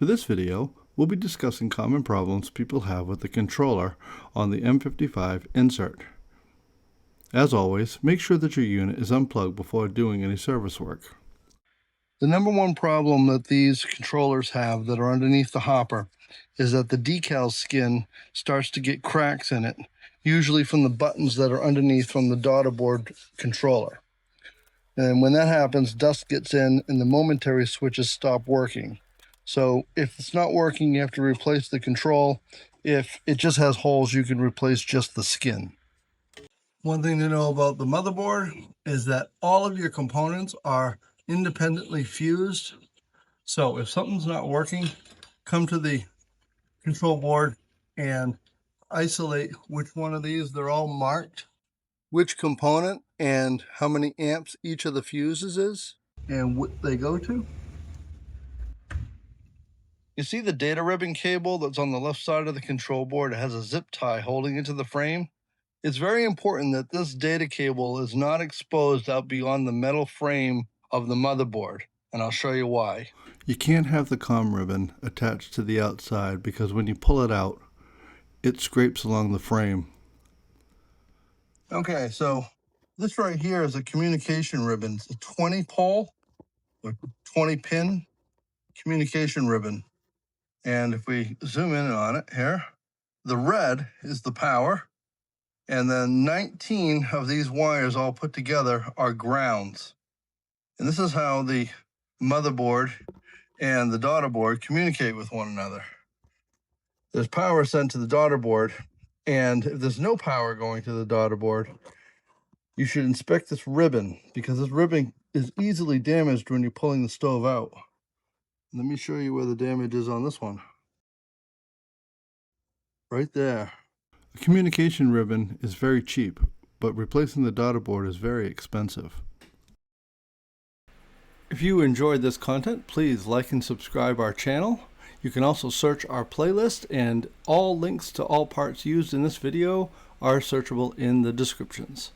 For this video, we'll be discussing common problems people have with the controller on the M55 insert. As always, make sure that your unit is unplugged before doing any service work. The number one problem that these controllers have that are underneath the hopper is that the decal skin starts to get cracks in it, usually from the buttons that are underneath from the daughterboard controller. And when that happens, dust gets in and the momentary switches stop working. So if it's not working, you have to replace the control. If it just has holes, you can replace just the skin. One thing to know about the motherboard is that all of your components are independently fused. So if something's not working, come to the control board and isolate which one of these. They're all marked, which component and how many amps each of the fuses is and what they go to. You see the data ribbon cable that's on the left side of the control board? It has a zip tie holding it to the frame. It's very important that this data cable is not exposed out beyond the metal frame of the motherboard, and I'll show you why. You can't have the COM ribbon attached to the outside because when you pull it out, it scrapes along the frame. Okay, so this right here is a communication ribbon. It's a 20 pole or 20 pin communication ribbon. And if we zoom in on it here, the red is the power. And then 19 of these wires all put together are grounds. And this is how the motherboard and the daughterboard communicate with one another. There's power sent to the daughterboard, and if there's no power going to the daughterboard, you should inspect this ribbon because this ribbon is easily damaged when you're pulling the stove out. Let me show you where the damage is on this one. Right there. The communication ribbon is very cheap, but replacing the daughterboard is very expensive. If you enjoyed this content, please like and subscribe our channel. You can also search our playlist, and all links to all parts used in this video are searchable in the descriptions.